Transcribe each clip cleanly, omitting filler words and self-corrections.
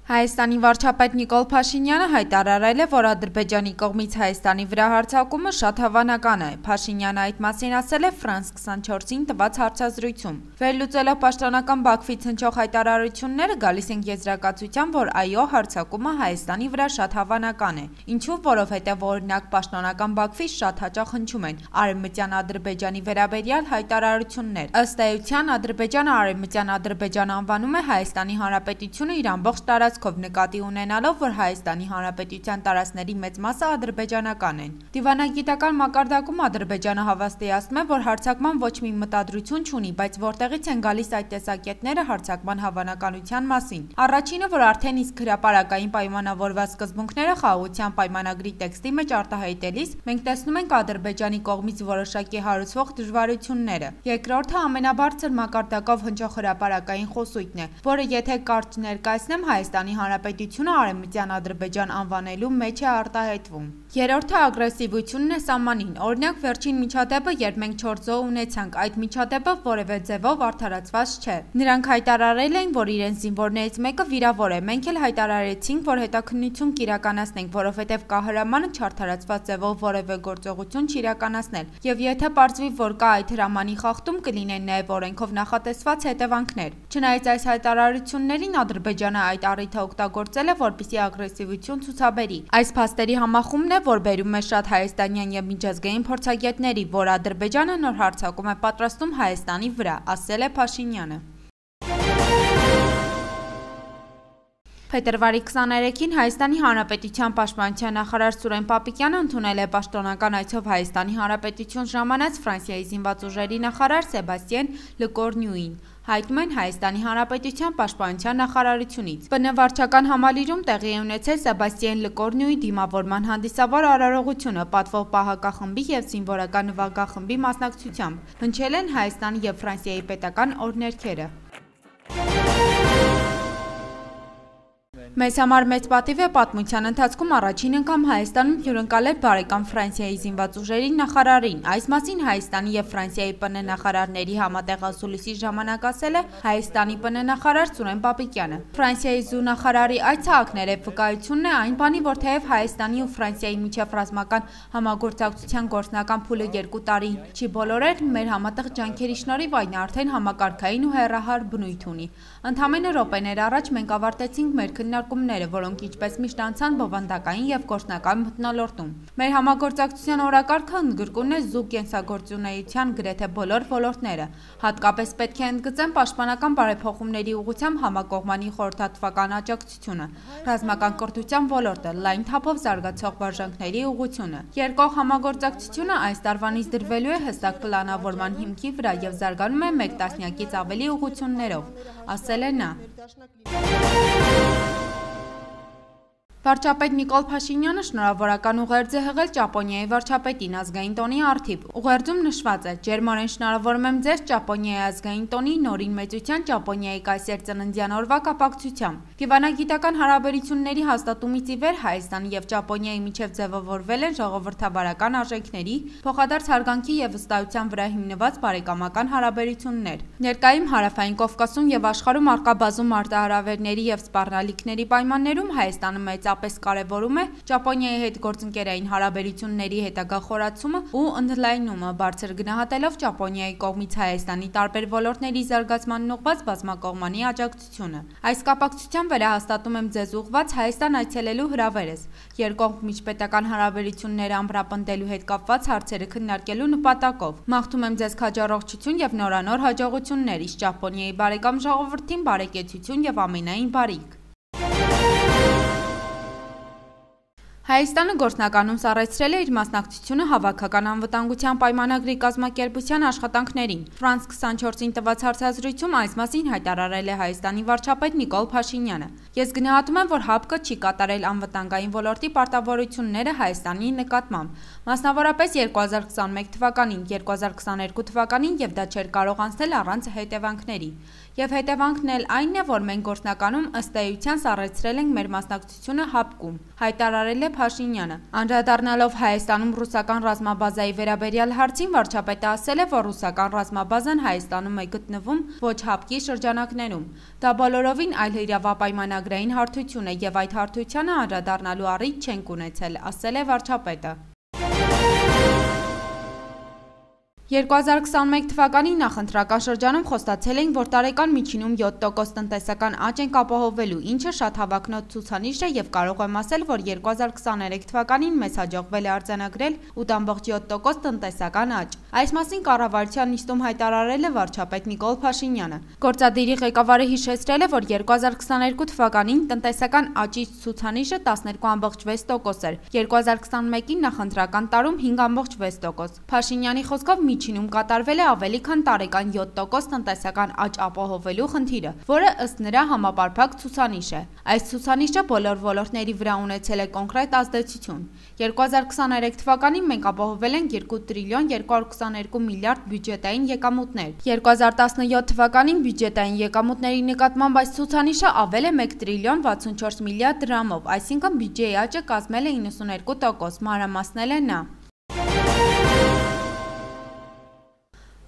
Հայաստանի վարչապետ Նիկոլ Փաշինյանը հայտարարել է, որ Ադրբեջանի կողմից Հայաստանի վրա հարձակումը շատ հավանական է։ Փաշինյանը այդ մասին ասել է France 24-ին տված հարցազրույցում։ Վերլուծելով պաշտոնական Բաքվից հնչող հայտարարությունները, գալիս ենք եզրակացության, որ այո, հարձակումը Հայաստանի վրա շատ հավանական է։ Ինչու՞, որովհետև օրինակ պաշտոնական Բաքվից շատ հաճախ հնչում են արևմտյան Ադրբեջանի վերաբերյալ հայտարարություններ։ Ըստ էության, Ադրբեջանը արևմտյան Ադրբեջան անվանում է Հայաստանի Հանրապետությունը իր ամբողջ տարածքով նկատի ունենալով, որ Հայաստանի Հանրապետության տարածքների մեծ մասը ադրբեջանական են։ Դիվանագիտական մակարդակում Ադրբեջանը հավաստիացնում է, որ հարձակման ոչ մի մտադրություն չունի, բայց որտեղից են գալիս այդ տեսակետները հարձակման հավանականության մասին։ Առաջինը, որ արդեն իսկ հրապարակային պայմանավորված սկզբունքները խաղաղության պայմանագրի տեքստի մեջ արտահայտելիս մենք տեսնում ենք Ադրբեջանի կողմից որոշակի հարուցվող դժվարությունները։ Երկրորդը ամենաբարձր մակարդակով հնչող հրապարակային խոսույթն է, որը եթե կարճ ներկայացնեմ Հայաստանի Հանրապետությունը արևմտյան Ադրբեջան անվանելու մեջ է արտահայտվում։ Երրորդը ագրեսիվությունն է սահմանին։ Օրինակ վերջին միջադեպը, երբ մենք 4 զոհ ունեցանք, այդ միջադեպը որևէ ձևով արդարացված չէ։ Նրանք հայտարարել էին, որ իրենց զինվորներից մեկը վիրավոր է։ Մենք էլ հայտարարեցինք, որ հետաքննություն կիրականացնենք, որովհետև կա հրամանը չարդարացված ձևով որևէ գործողություն չիրականացնել։ Եվ եթե պարզվի, որ կա այդ հրամանի խախտում, կլինեն նաև օրենքով նախատեսված հետևանքներ։ Չնայած այս հայտարարություններին Ադրբեջանը այդ առիթը օգտագործել է, որպեսզի ագրեսիվություն ցուցաբերի։ Այս փաստերի համախումբն է, որ բերում է շատ հայաստանյան եւ միջազգային փորձագետների, որ Ադրբեջանը նոր հարձակում է պատրաստում Հայաստանի վրա, ասել է Փաշինյանը։ Փետրվարի 23-ին Հայաստանի Հանրապետության պաշտպանության նախարար Սուրեն Պապիկյանը ընդունել է պաշտոնական այցով Հայաստանի Հանրապետություն ժամանած Ֆրանսիայի զինված ուժերի նախարար Սեբաստիեն Լկորնյուին, հայտնում են Հայաստանի Հանրապետության պաշտպանության նախարարությունից։ ՊՆ վարչական համալիրում տեղի է ունեցել Սեբաստիեն Լկորնյուի դիմավորման հանդիսավոր արարողությունը պատվով պահակախմբի եւ զինվորական նվագախմբի մասնակցությամբ։ Հնչել են Հայաստանի եւ Ֆրանսիայի պետական օրհներգերը։ Մեզ համար մեծ պատիվ է պատմության ընթացքում առաջին անգամ Հայաստանում հյուրընկալել բարեկամ Ֆրանսիայի զինված ուժերի նախարարին։ Այս մասին Հայաստանի եւ Ֆրանսիայի ՊՆ նախարարների համատեղ ասուլիսի ժամանակ ասել է Հայաստանի ՊՆ նախարար Սուրեն Պապիկյանը։ Ֆրանսիայի ԶՈՒ նախարարի այդ ցակներև վկայությունն է այն բանի, որ թեև Հայաստանի ու Ֆրանսիայի միջև ռազմական համագործակցության գործնական փուլը 2 տարի չի բոլորել, մեր համատեղ ջանքերի շնորհիվ այն արդեն համակարգային ու հեռահար բնույթ ունի։ Ընդամենը րոպեներ առաջ մենք ավարտեցինք մեր քննարկումները, որոնք ինչպես միշտ անցան բովանդակային եւ գործնական մթնոլորտում։ Մեր համագործակցության օրակարգը ընդգրկուն է ԶՈՒ կենսագործունեության գրեթե բոլոր ոլորտները։ Հատկապես պետք է ընդգծեմ պաշտպանական բարեփոխումների ուղղությամբ համակողմանի խորհրդատվական աջակցությունը, ռազմական կրթության ոլորտը, լայն թափով զարգացող վարժանքների ուղղությունը։ Երկկողմ համագործակցությունը այս տարվանից դրվելու է հստակ պլանավորման հիմքի վրա եւ զարգանում է մեկ տասնյակից ավելի ուղղություններով, ասել է նա։ Վարչապետ Նիկոլ Փաշինյանը շնորհավորական ուղերձ է հղել Ճապոնիայի վարչապետին ազգային տոնի առթիվ։ Ուղերձում նշված է. «Ջերմորեն շնորհավորում եմ ձեզ Ճապոնիայի ազգային տոնի նորին մեծության Ճապոնիայի կայսեր ծննդյան օրվա կապակցությամբ։ Դիվանագիտական հարաբերությունների հաստատումից ի վեր Հայաստանի եւ Ճապոնիայի միջև ձևավորվել են ժողովրդավարական արժեքների, փոխադարձ հարգանքի եւ վստահության վրա հիմնված բարեկամական հարաբերություններ։ Ներկայում Հարավային Կովկասում եւ աշխարհում առկա բազում մարտահրավերների եւ սպառնալիքների պայմաններում Հայաստանը մեծապես կարևորում է Ճապոնիայի հետ գործընկերային հարաբերությունների հետագա խորացումը ու ընդլայնումը, բարձր գնահատելով Ճապոնիայի կողմից Հայաստանի տարբեր ոլորտների զարգացմանն ուղղված բազմակողմանի աջակցությունը։ Այս կապակցությամբ վերահաստատում եմ ձեզ ուղղված Հայաստան այցելելու հրավերս, երկկողմ միջպետական հարաբերությունները ամրապնդելու հետ կապված հարցերը քննարկելու նպատակով։ Մաղթում եմ ձեզ քաջառողջություն եւ նորանոր հաջողություններ, իսկ Ճապոնիայի բարեկամ ժողովրդին բարեկեցություն եւ ամենայն բարիք։ Հայաստանը գործնականում սառեցրել է իր մասնակցությունը հավաքական անվտանգության պայմանագրի կազմակերպության աշխատանքներին։ France 24-ին տված հարցազրույցում այս մասին հայտարարել է Հայաստանի վարչապետ Նիկոլ Փաշինյանը։ Ես գնահատում եմ, որ ՀԱՊԿ չի կատարել անվտանգային ոլորտի պարտավորությունները Հայաստանի նկատմամբ, մասնավորապես 2021 թվականին, 2022 թվականին եւ դա չէր կարող անցնել առանց հետևանքների։ Եվ հետևանքն էլ այն է, որ մենք գործնականում ըստ էության սառեցրել ենք մեր մասնակցությունը ՀԱՊԿ-ում, հայտարարել է Փաշինյանը։ Անդրադառնալով Հայաստանում ռուսական ռազմաբազայի վերաբերյալ հարցին, վարչապետը ասել է, որ ռուսական ռազմաբազան Հայաստանում է գտնվում ոչ ՀԱՊԿ-ի շրջանակներում։ Դա բոլորովին այլ իրավապայմանագրային հարթություն է եւ այդ հարթությանը անդրադառնալու առիթ չենք ունեցել, ասել է վարչապետը։ 2021 թվականի նախընտրական շրջանում խոստացել էին, որ տարեկան միջինում 7% տնտեսական աճ ենք ապահովելու, ինչը շատ հավակնոտ ցուցանիշ է եւ կարող եմ ասել, որ 2023 թվականին մեզ հաջողվել է արձանագրել 8.7% տնտեսական աճ։ Այս մասին կառավարության նիստում հայտարարել է վարչապետ Նիկոլ Փաշինյանը։ Գործադիրի ղեկավարը հիշեցրել է, որ 2022 թվականին տնտեսական աճի ցուցանիշը 12.6% էր, 2021-ին նախընտրական տարում 5.6%։ Փաշինյանի խոսքով միջինում կատարվել է ավելի քան տարեկան 7% տնտեսական աճ ապահովելու խնդիրը, որը ըստ նրա համապարփակ ցուցանիշ է։ Այս ցուցանիշը բոլոր ոլորտների վրա ունեցել է կոնկրետ ազդեցություն։ 2023 թվականին մենք ապահովել ենք 2 տրիլիոն 222 միլիարդ բյուջետային եկամուտներ։ 2017 թվականին բյուջետային եկամուտների նկատմամբ այս ցուցանիշը ավել է 1 տրիլիոն 64 միլիարդ դրամով, այսինքն բյուջեի աճը կազմել է 92%, մանրամասնել է նա։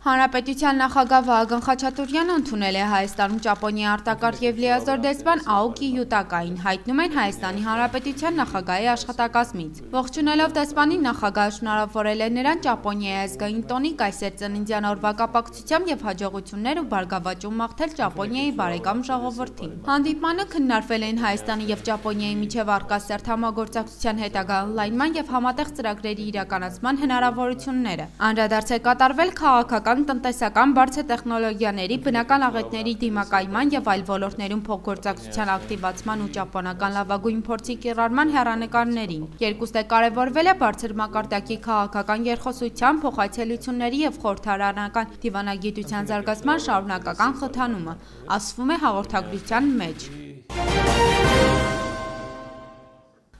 Հանրապետության նախագահ Վահագն Խաչատուրյանը ընդունել է Հայաստանում Ճապոնիայի արտակարգ եւ լիազոր դեսպան Աոկի Յուտակային, հայտնում են Հայաստանի Հանրապետության նախագահի աշխատակազմից։ Ողջունելով դեսպանին, նախագահը շնորհավորել է նրան Ճապոնիայի ազգային տոնի կայսեր ծննդյան օրվա կապակցությամբ եւ հաջողություններ ու բարգավաճում մաղթել Ճապոնիայի բարեկամ ժողովրդին։ Հանդիպմանը քննարկվել են Հայաստանի եւ Ճապոնիայի միջև առկա սերտ համագործակցության հետագա օնլայնման եւ համատեղ ծրագրերի իրականացման հնարավորությունները։ Անդրադարձ է կատարվել քաղաքական տնտեսական բարձր տեխնոլոգիաների, բնական աղետների դիմակայման եւ այլ ոլորտներում փոխգործակցության ակտիվացման ու ճապոնական լավագույն փորձի կիրառման հեռանկարներին։ Երկուստը կարևորվել է բարձր մակարդակի քաղաքական երկխոսության, փոխայցելությունների եւ խորհրդարանական դիվանագիտության զարգացման շարունակական խթանումը, ասվում է հաղորդագրության մեջ։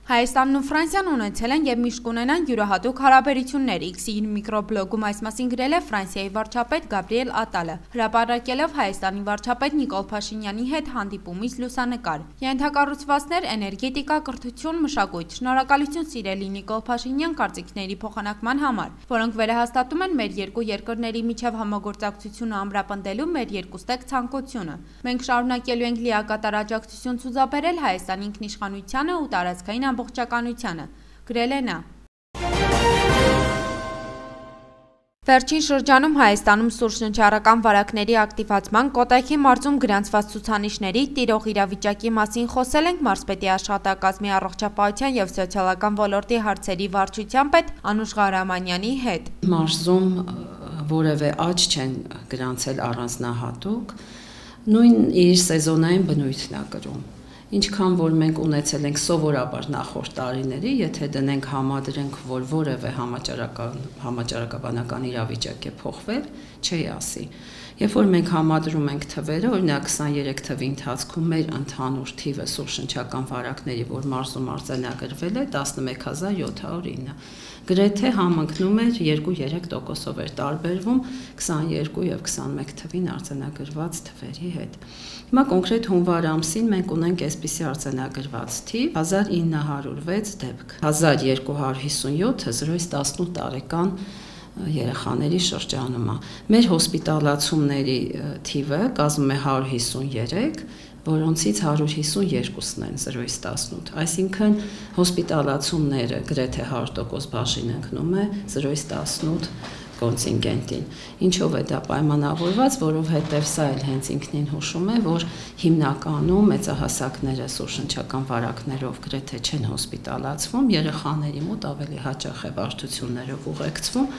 Հայաստանն ու Ֆրանսիան ունեցել են եւ միշտ կունենան յուրահատուկ հարաբերություններ։ X-ի միկրոբլոգում այս մասին գրել է Ֆրանսիայի վարչապետ Գաբրիել Ատալը, հրապարակելով Հայաստանի վարչապետ Նիկոլ Փաշինյանի հետ հանդիպումից լուսանկար։ Ենթակառուցվածքներ, էներգետիկա, կրթություն, մշակույթ։ Շնորհակալություն սիրելի Նիկոլ Փաշինյան կարծիքների փոխանակման համար, որոնք վերահաստատում են մեր երկու երկրների միջև համագործակցությունը ամրապնդելու մեր երկուստեք ցանկությունը։ Մենք շարունակելու ենք լիակատար աջակցություն ցուցաբերել Հայաստանի ինքնիշխանությանը ու տարածքային ամբողջականությանը, գրել է նա։ Վերջին շրջանում Հայաստանում սուրշնչառական վարակների ակտիվացման, Կոտայքի մարզում գրանցված ցուցանիշների, տիրող իրավիճակի մասին խոսել ենք մարզպետի աշխատակազմի առողջապահության եւ սոցիալական ոլորտի հարցերի վարչության պետ Անուշ Ղարամանյանի հետ։ Մարզում որևէ աճ չեն գրանցել առանձնահատուկ, նույն իր սեզոնային բնույթն է կրում։ Ինչքան որ մենք ունեցել ենք սովորաբար նախորդ տարիների, եթե դնենք համադրենք, որ որևէ համաճարակաբանական իրավիճակ է փոխվել, չի ասի։ Երբ որ մենք համադրում ենք թվերը, օրինակ 23 թվի ընթացքում մեր ընդհանուր թիվը սուրշնչական վարակների, որ մարզում արձանագրվել է 11709, գրեթե համընկնում էր 2-3%-ով էր տարբերվում 22 եւ 21 թվին արձանագրված թվերի հետ։ Հիմա կոնկրետ հունվար ամսին մենք ունենք այսպիսի արձանագրված թիվ 1906 դեպք, 1257-ը 0-18 տարեկան երեխաների շրջանում է։ Մեր հոսպիտալացումների թիվը կազմում է 153, որոնցից 152-ն են 0-18, այսինքն հոսպիտալացումները գրեթե 100% բաժին ընկնում է 0-18 կոնտինգենտին։ Ինչով է դա պայմանավորված, որովհետև սա էլ հենց ինքնին հուշում է, որ հիմնականում մեծահասակները սուրշնչական վարակներով գրեթե չեն հոսպիտալացվում, երեխաների մոտ ավելի հաճախ է բարդություններով ուղեկցվում,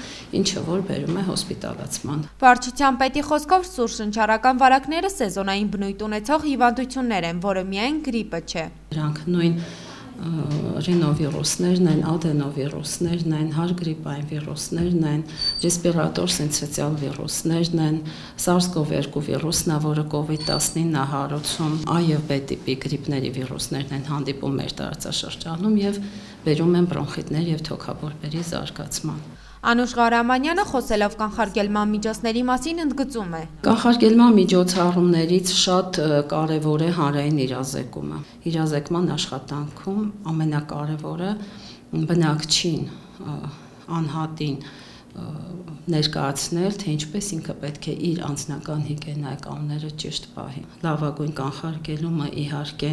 ինչը որ բերում է հոսպիտալացման։ Վարչության պետի խոսքով սուրշնչառական վարակները սեզոնային բնույթ ունեցող հիվանդություններ են, որը միայն գրիպը չէ։ Դրանք նույն ռինովիրուսներն են, ադենովիրուսներն են, հարգրիպային վիրուսներն են, ռեսպիրատոր սինցիալ վիրուսներն են, SARS-CoV-2 վիրուսն է, որը COVID-19 հարուցում, A եւ B տիպի գրիպների վիրուսներն են հանդիպում մեր տարածաշրջանում եւ բերում են բրոնխիտներ եւ թոքաբորբերի զարգացման։ Անուշ Ղարամանյանը խոսելով կանխարգելման միջոցների մասին ընդգծում է. Կանխարգելման միջոցառումներից շատ կարևոր է հանրային իրազեկումը։ Իրազեկման աշխատանքում ամենակարևորը բնակչին, անհատին ներկայացնել, թե ինչպես ինքը պետք է իր անձնական հիգիենայի կանոնները ճիշտ պահի։ Լավագույն կանխարգելումը իհարկե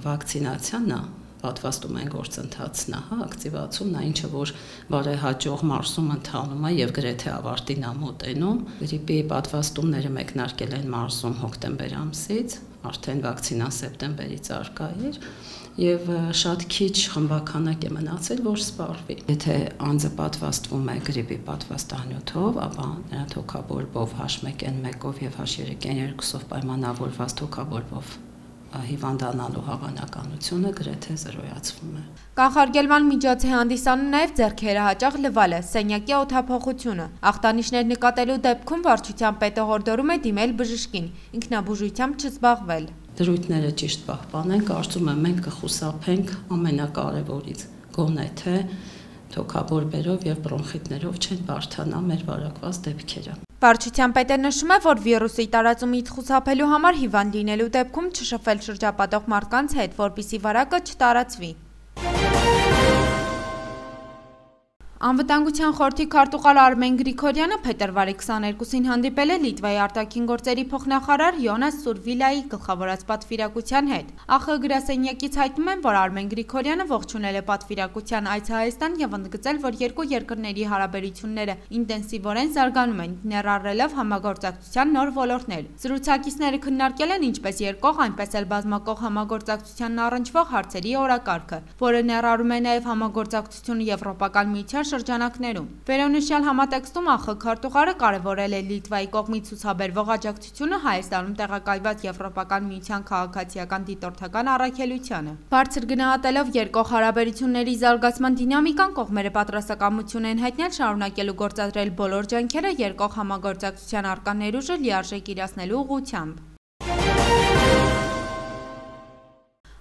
վակցինացիան է, պատվաստում են գործընթացն է, ակտիվացումն է, ինչը որ բարեհաջող մարզում ընթանում է եւ գրեթե ավարտին է մոտենում։ Գրիպի պատվաստումները մեկնարկել են մարզում հոկտեմբեր ամսից, արդեն վակցինան սեպտեմբերից արկա էր եւ շատ քիչ խմբականակ է մնացել, որ սպառվի։ Եթե անձը պատվաստվում է գրիպի պատվաստանյութով, ապա նրա թոքաբորբով H1N1-ով եւ H3N2-ով պայմանավորված թոքաբորբով հիվանդանալու հավանականությունը գրեթե զրոյացվում է։ Կանխարգելման միջոց է հանդիսանում նաև ձեռքերը հաճախ լվալը, սենյակի օդափոխությունը։ Ախտանիշներ նկատելու դեպքում վարչության պետը հորդորում է դիմել բժշկին, ինքնաբուժությամբ չզբաղվել։ Դրույթները ճիշտ պահպանեն, կարծում եմ մենք կխուսափենք ամենակարևորից, գոնե թե թոքաբորբերով եւ բրոնխիտներով չեն բարդանա մեր վարակված դեպքերը։ Վարչության պետը նշում է, որ վիրուսի տարածումից խուսափելու համար հիվանդ լինելու դեպքում չշփվել շրջապատող մարդկանց հետ, որպեսզի վարակը չտարածվի։ Անվտանգության խորհրդի քարտուղար Արմեն Գրիգորյանը փետրվարի 22-ին հանդիպել է Լիտվայի արտաքին գործերի փոխնախարար Յոնաս Սուրվիլայի գլխավորած պատվիրակության հետ։ ԱԽ գրասենյակից հայտնում են, որ Արմեն Գրիգորյանը ողջունել է պատվիրակության այց Հայաստան եւ ընդգծել, որ երկու երկրների հարաբերությունները ինտենսիվորեն զարգանում են, ներառելով համագործակցության նոր ոլորտներ։ Զրուցակիցները քննարկել են ինչպես երկկողմ, այնպես էլ բազմակողմ համագործակցությանն առնչվող հարցերի օրակարգը, որը ներառում է նաեւ համագործակցությունը Եվրոպական միության շրջանակներում։ Վերոնշյալ համատեքստում ԱԽ քարտուղարը կարևորել է Լիտվայի կողմից ցուցաբերվող աջակցությունը Հայաստանում տեղակայված Եվրոպական միության քաղաքացիական դիտորդական առաքելությանը։ Բարձր գնահատելով երկկողմ հարաբերությունների զարգացման դինամիկան, կողմերը պատրաստակամություն են հայտնել շարունակելու գործադրել բոլոր ջանքերը երկկողմ համագործակցության առկա ներուժը լիարժեք իրացնելու ուղղությամբ։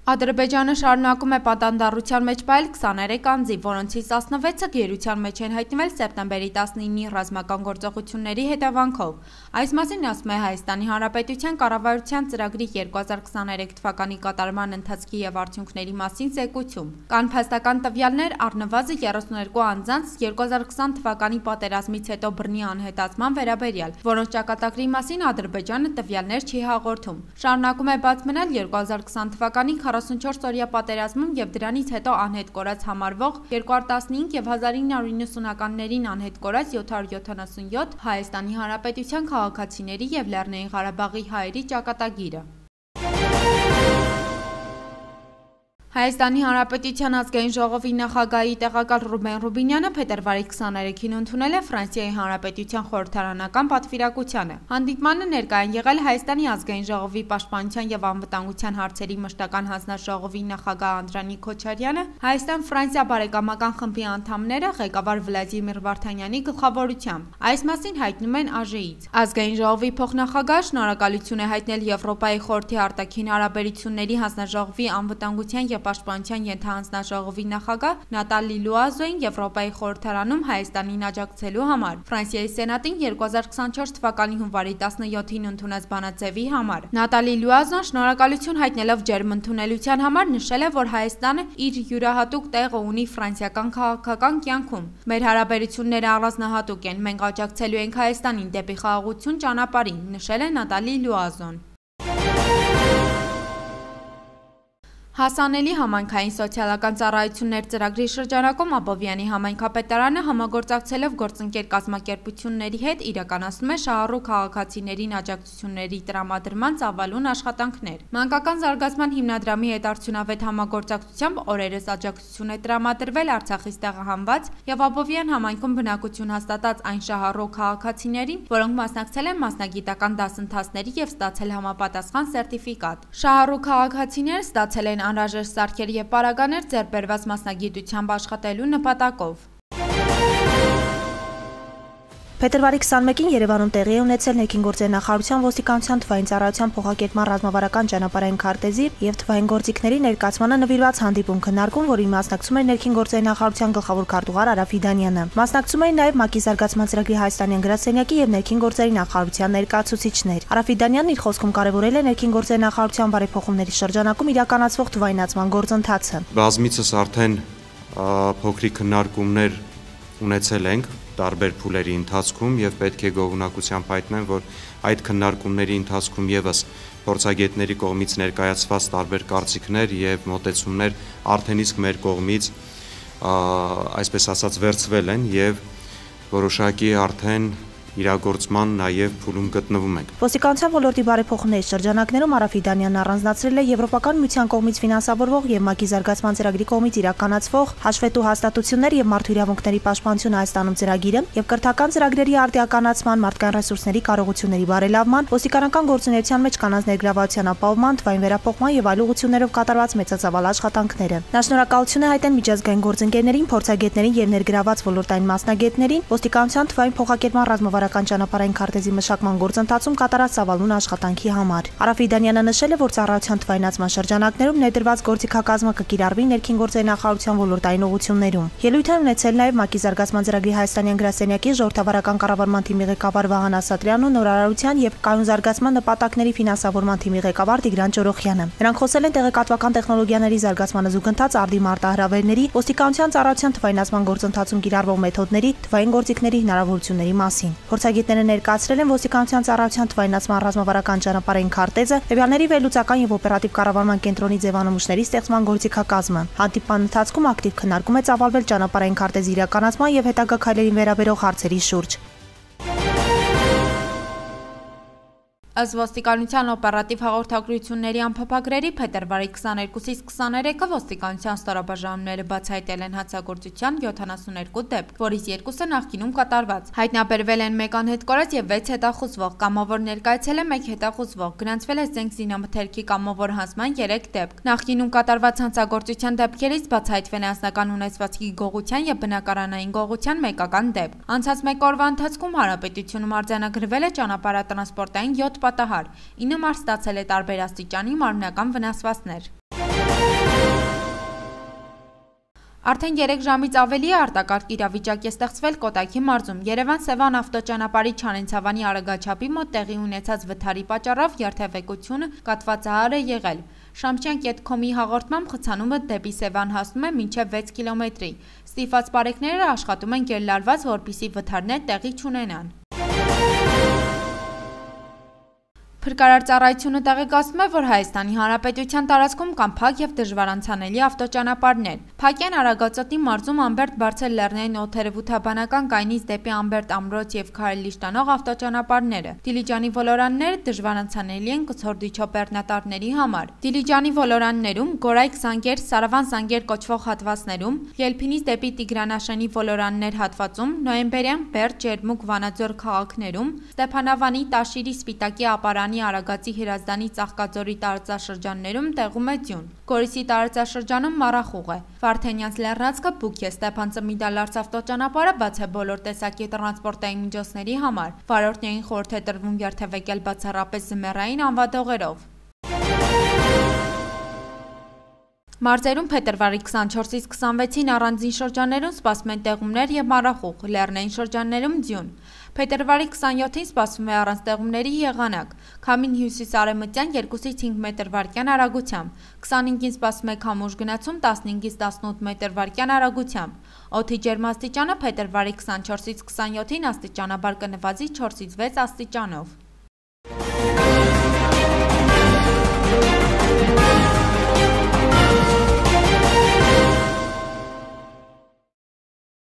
Ադրբեջանը շարունակում է պատանդառության մեջ պահել 23 անձի, որոնցից 16-ը գերության մեջ են հայտնվել սեպտեմբերի 19-ի ռազմական գործողությունների հետևանքով։ Այս մասին ասում է Հայաստանի Հանրապետության կառավարության ծրագրի 2023 թվականի կատարման ընթացքի եւ արդյունքների մասին զեկույցում։ Կան փաստական տվյալներ առնվազն 32 անձանց 2020 թվականի պատերազմից հետո բռնի անհետացման վերաբերյալ, որոնց ճակատագրի մասին Ադրբեջանը տվյալներ չի հաղորդում։ Շարունակում է բաց մնալ 2020 թվականի 44-օրյա պատերազմում եւ դրանից հետո անհետ կորած համարվող 215 եւ 1990-ականներին անհետ կորած 777 Հայաստանի Հանրապետության քաղաքացիների եւ Լեռնային Ղարաբաղի հայերի ճակատագիրը։ Հայաստանի Հանրապետության ազգային ժողովի նախագահի տեղակալ Ռուբեն Ռուբինյանը փետրվարի 23-ին ընդունել է Ֆրանսիայի Հանրապետության խորհրդարանական պատվիրակությանը։ Հանդիպմանը ներկա են եղել Հայաստանի ազգային ժողովի պաշտպանության եւ անվտանգության հարցերի մշտական հանձնաժողովի նախագահ Անդրանիկ Քոչարյանը, Հայաստան-Ֆրանսիա բարեկամական խմբի անդամները ղեկավար Վլադիմիր Վարդանյանի գլխավորությամբ։ Այս մասին հայտնում են ԱԺ-ից։ Ազգային ժողովի փոխնախագահ շնորհակալություն է հայտնել Եվրոպայի խորհրդի արտաքին հարաբերությունների հանձնաժողովի անվտանգության եւ պաշտպանության ենթահանձնաժողովի նախագահ Նատալի Լուազոին Եվրոպայի խորհրդարանում Հայաստանին աջակցելու համար, Ֆրանսիայի Սենատին 2024 թվականի հունվարի 17-ին ընդունած բանաձևի համար։ Նատալի Լուազոն շնորհակալություն հայտնելով ջերմ ընդունելության համար նշել է, որ Հայաստանը իր յուրահատուկ տեղը ունի ֆրանսիական քաղաքական կյանքում։ Մեր հարաբերությունները առանձնահատուկ են, մենք աջակցելու ենք Հայաստանին դեպի խաղաղություն ճանապարհին, նշել է Նատալի Լուազոն։ Հասանելի համայնքային սոցիալական ծառայություններ ծրագրի շրջանակում Աբովյանի համայնքապետարանը համագործակցելով գործընկեր կազմակերպությունների հետ իրականացնում է շահառու քաղաքացիներին աջակցությունների տրամադրման ծավալուն աշխատանքներ։ Մանկական զարգացման հիմնադրամի հետ արդյունավետ համագործակցությամբ օրերս աջակցություն է տրամադրվել Արցախից տեղահանված եւ Աբովյան համայնքում բնակություն հաստատած այն շահառու քաղաքացիներին, որոնք մասնակցել են մասնագիտական դասընթացների եւ ստացել համապատասխան սերտիֆիկատ։ Շահառու քաղաքացիները ստացել են անհրաժեշտ սարքեր եւ պարագաներ ձեռք բերված մասնագիտությամբ աշխատելու նպատակով։ Փետրվարի 21-ին Երևանում տեղի է ունեցել ներքին գործերի նախարարության ոստիկանության թվային ծառայության փոխակերպման ռազմավարական ճանապարհային քարտեզի եւ թվային գործիքների ներկայացմանը նվիրված հանդիպում քննարկում, որին մասնակցում էր ներքին գործերի նախարարության գլխավոր քարտուղար Արա Ֆիդանյանը։ Մասնակցում էին նաեւ ՄԱԿ-ի զարգացման ծրագրի հայաստանյան գրասենյակի եւ ներքին գործերի նախարարության ներկայացուցիչներ։ Արա Ֆիդանյանն իր խոսքում կարևորել է ներքին գործերի նախարարության բարեփոխումների շրջանակում իրականացվող թվայնացման գործընթացը։ Բազմիցս արդեն փոքրիկ քննարկումներ ունեցել ենք տարբեր փուլերի ընթացքում եւ պետք է գոհունակությամբ հայտնեմ, որ այդ քննարկումների ընթացքում եւս փորձագետների կողմից ներկայացված տարբեր կարծիքներ եւ մոտեցումներ արդեն իսկ մեր կողմից այսպես ասած վերցվել են եւ որոշակի արդեն իրագործման նաև փուլում գտնվում ենք։ Ոստիկանության ոլորտի բարեփոխումների շրջանակներում Արա Ֆիդանյանն առանձնացրել է Եվրոպական միության կողմից ֆինանսավորվող եւ ՄԱԿ-ի զարգացման ծրագրի կողմից իրականացվող հաշվետու հաստատություններ եւ մարդու իրավունքների պաշտպանություն Հայաստանում ծրագիրը եւ կրթական ծրագրերի արդիականացման, մարդկային ռեսուրսների կարողությունների բարելավման, ոստիկանական գործունեության մեջ կանանց ներգրավվածության ապահովման, թվային վերափոխման եւ այլ ուղղություններով կատարված մեծածավալ աշխատանքները։ Նա շնորհակալություն է հայտնել միջազգային գործընկերներին, փորձագետներին եւ ներգրաված ոլորտային մասնագետներին, ոստիկանության թվային փոխակերպման ռազմավարական ճանապարհային քարտեզի մշակման գործընթացում կատարած ծավալուն աշխատանքի համար։ Արա Ֆիդանյանը նշել է, որ ծառայության թվայնացման շրջանակներում ներդրված գործիքակազմը կկիրառվի ներքին գործերի նախարարության ոլորտային ուղղություններում։ Ելույթ են ունեցել նաև ՄԱԿ-ի զարգացման ծրագրի հայաստանյան գրասենյակի ժողովրդավարական կառավարման թիմի ղեկավար Վահան Ասատրյանն ու նորարարության եւ կայուն զարգացման նպատակների ֆինանսավորման թիմի ղեկավար Տիգրան Ճորոխյանը։ Նրանք խոսել են տեղեկատվական տեխնոլոգիաների զարգացմանը զուգընթաց արդի մարտահրավերների, ոստիկանության ծառայության թվայնացման գործընթացում կիրառվող մեթոդների, թվային գործիքների հնարավորությունների մասին։ Փորձագետները ներկայացրել են ոստիկանության ծառայության թվայնացման ռազմավարական ճանապարհային քարտեզը, տվյալների վերլուծական եւ օպերատիվ կառավարման կենտրոնի ձևանմուշների ստեղծման գործիքակազմը։ Հանդիպման ընթացքում ակտիվ քննարկում է ծավալվել ճանապարհային քարտեզի իրականացման եւ հետագա քայլերին վերաբերող հարցերի շուրջ։ Ըստ ոստիկանության օպերատիվ հաղորդագրությունների անփափագրերի փետրվարի 22-ից 23-ը ոստիկանության ստորաբաժանումները բացահայտել են հանցագործության 72 դեպք, որից 2-ը նախկինում կատարված։ Հայտնաբերվել են 1 անհետ կորած եւ 6 հետախուզվող, կամավոր ներկայացել է 1 հետախուզվող, գրանցվել է զենք զինամթերքի կամավոր հանձնման 3 դեպք։ Նախկինում կատարված հանցագործության դեպքերից բացահայտվել է անձնական ունեցվածքի գողության եւ բնակարանային գողության մեկական դեպք։ Անցած 1 օրվա ընթացքում հանրապետությունում արձանագրվել է ճանապարհատրանսպորտային 7 պատահար, 9 մարդ ստացել է տարբեր աստիճանի մարմնական վնասվածքներ։ Արդեն 3 ժամից ավելի արտակարգ իրավիճակ է ստեղծվել Կոտայքի մարզում։ Երևան-Սևան ավտոճանապարհի Չանենցավանի արագաչափի մոտ տեղի ունեցած վթարի պատճառով երթևեկությունը կաթվածահար է եղել։ Շամչյան.com-ի հաղորդմամբ խցանումը դեպի Սևան հասնում է մինչև 6 կիլոմետրի։ Ստիպված բարեկները աշխատում են գերլարված, որպեսզի վթարներ տեղի չունենան։ Փրկարար ծառայությունը տեղեկացնում է, որ Հայաստանի Հանրապետության տարածքում կան փակ եւ դժվար անցանելի ավտոճանապարհներ։ Փակ են Արագածոտի մարզում Ամբերտ Բարձր Լեռնային օդերևութաբանական կայնից դեպի Ամբերտ Ամրոց եւ Քարելիշ տանող ավտոճանապարհները։ Դիլիջանի ոլորանները դժվար անցանելի են կցորդի չոպերնատարների համար։ Դիլիջանի ոլորաններում Գորայք-Զանգեր, Սարավան-Զանգեր կոչվող հատվածներում, Ելփինից դեպի Տիգրանաշենի ոլորաններ հատվածում, Նոյեմբերյան, Բերդ, Ջերմուկ, Վանաձոր քաղաքներում, Ստեփանավանի, Տաշիրի, Սպիտակի ապարանի Արագածի Հրազդանի Ծաղկաձորի տարածաշրջաններում տեղում է ձյուն։ Գորիսի տարածաշրջանում մառախուղ է։ Վարդենյանց լեռնածքը բուք է։ Ստեփան Ծմիդալարց ավտոճանապարհը բաց է բոլոր տեսակի տրանսպորտային միջոցների համար։ Վարորդներին խորհուրդ է տրվում երթևեկել բացառապես զմեռային անվադողերով։ Մարզերում փետրվարի 24-ից 26-ին առանձին շրջաններում սպասվում են տեղումներ եւ մառախուղ, լեռնային շրջաններում ձյուն։ Փետրվարի 27-ին սպասվում է առանց տեղումների եղանակ։ Քամին հյուսիս-արևմտյան 2-ից 5 մետր վարկյան արագությամբ։ 25-ին սպասվում է քամուշ գնացում 15-ից 18 մետր վարկյան արագությամբ։ Օդի ջերմաստիճանը փետրվարի 24-ից 27-ին աստիճանաբար կնվազի 4-ից 6 աստիճանով։